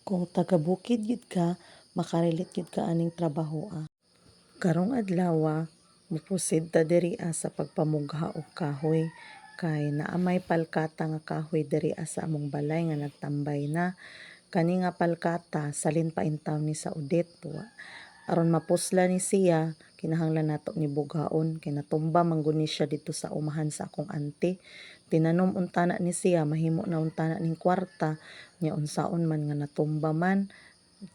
Kung taga-bukid gid ka, makarelit gid ka aning trabaho. Karong adlaw, muproceed ta diri sa pagpamugha og kahoy kay naamay palkata nga kahoy diri sa among balay nga nagtambay na. Kani nga palkata salin pa intaw ni sa udit. Aron mapusla ni siya, kinahanglan nato ni bughaon kay natumba man gud ni siya dito sa umahan sa akong auntie. Tinanom untana ni siya, mahimo na untana ning kwarta nya unsaon man nga natumba man,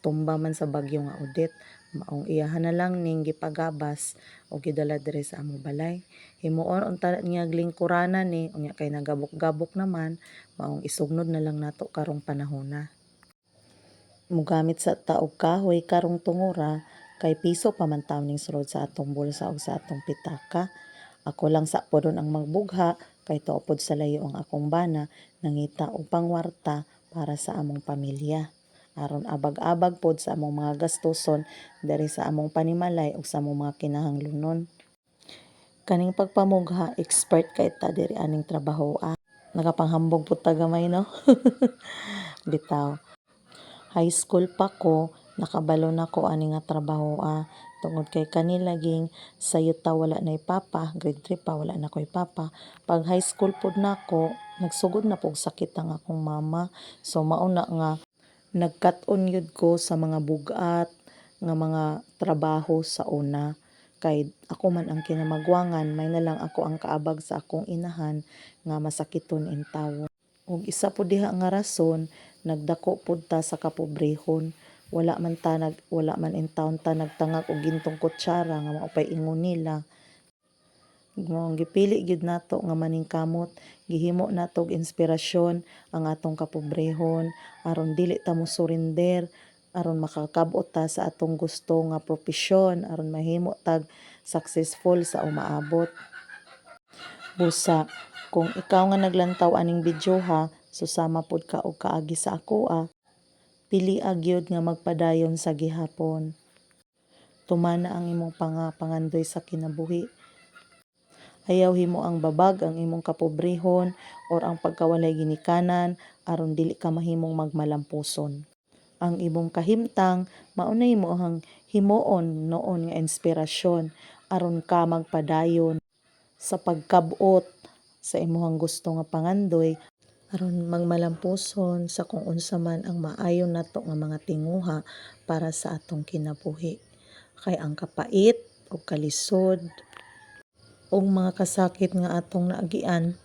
tumba man sa bagyo nga udit. Maong iyahan na lang ning gipagabas o gidala diri sa among balay. Himuon unta niya lingkuranan ni unya kay nagabok-gabok naman, maong isugnod na lang nato karong panahona. Mugamit sa taog kahoy karong tungura kay piso pa man taon ning sulod sa atong bulsa o sa atong pitaka. Ako lang sa podon ang magbugha kay tuo pod sa layo ang akong bana nangita og pangwarta para sa among pamilya. Aron abag-abag pod sa among mga gastuson diri sa among panimalay ug sa among mga kinahanglanon. Kaning pagpamugha, expert kay ta diri aning trabaho. Nakapanghambog pud ta gamay no. Bitaw. High school pa ko, nakabalo na ko ani nga trabaho tungod kay kani laging sayo ta wala nay papa, grade 3 pa wala na koy papa. Pag high school pod nako, nagsugod na pog sakit ang akong mama. So mao na nga nagkat-on yun ko sa mga bugat nga mga trabaho sa una kay ako man ang kinamagwangan, may na lang ako ang kaabag sa akong inahan nga masakiton in tawo. Ug isa po diha nga rason, nagdako pud ta sa kapobrehon. Wala man in taon ta nagtangak og gintong kutsara nga maupay ingon nila. Gipili gyud nato nga maningkamot, gihimo nato og inspirasyon ang atong kapobrehon aron dili ta mo surrender, aron makakab-ot ta sa atong gusto nga propesyon, aron mahimo tag successful sa umaabot. Busa, kung ikaw nga naglantaw aning video susama pod ka og kaagi sa ako pili gyud nga magpadayon sa gihapon. Tumana ang imong pangandoy sa kinabuhi. Ayaw himo ang babag ang imong kapobrehon or ang pagkawalay ginikanan aron dili ka mahimong magmalampuson. Ang imong kahimtang mao na imong himuon noon nga inspirasyon aron ka magpadayon sa pagkab-ot sa imong gusto nga pangandoy aron magmalampuson sa kung unsa man ang maayo nato nga mga tinguha para sa atong kinabuhi. Kay ang kapait o kalisod ug mga kasakit nga atong naagian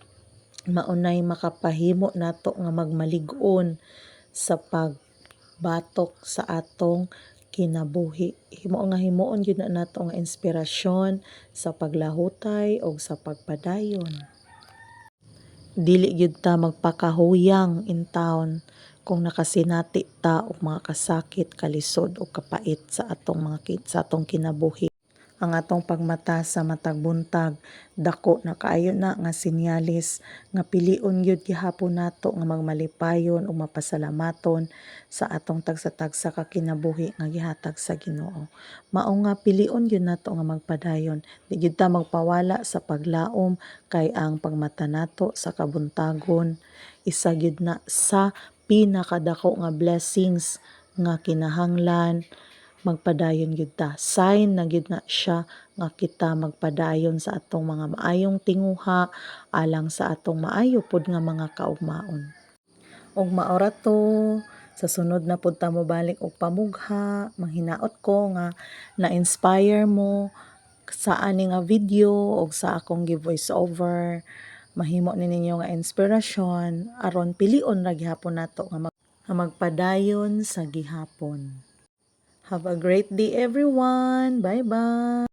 maunay makapahimo nato nga magmalig-on sa pagbatok sa atong kinabuhi. Himuon gyud na nato nga inspirasyon sa paglahutay ug sa pagpadayon. Dili gyud ta magpakahuyang in taon kung nakasinati ta og mga kasakit, kalisod ug kapait sa atong kinabuhi. Ang atong pagmata sa matag buntag dako na kaayo na nga senyales nga pilion gyud gihapon nato nga magmalipayon ug mapasalamaton sa atong tagsa-tagsa ka kinabuhi nga gihatag sa Ginoo. Mao nga pilion gyud nato nga magpadayon, di gyud ta magpawala sa paglaom kay ang pagmata nato sa kabuntagon isa gyud na sa pinakadako nga blessings nga kinahanglan magpadayon gyud ta. Sign na gyud na siya nga kita magpadayon sa atong mga maayong tinguha alang sa atong maayo pod nga mga kaugmaon. Ug maora to, sa sunod na pod ta mobalik og pamugha, manghinaot ko nga na-inspire mo sa ani nga video ug sa akong gi-voice over. Mahimo ni ninyo nga inspirasyon aron pilion ra gihapon nato nga magpadayon sa gihapon. Have a great day everyone. Bye-bye.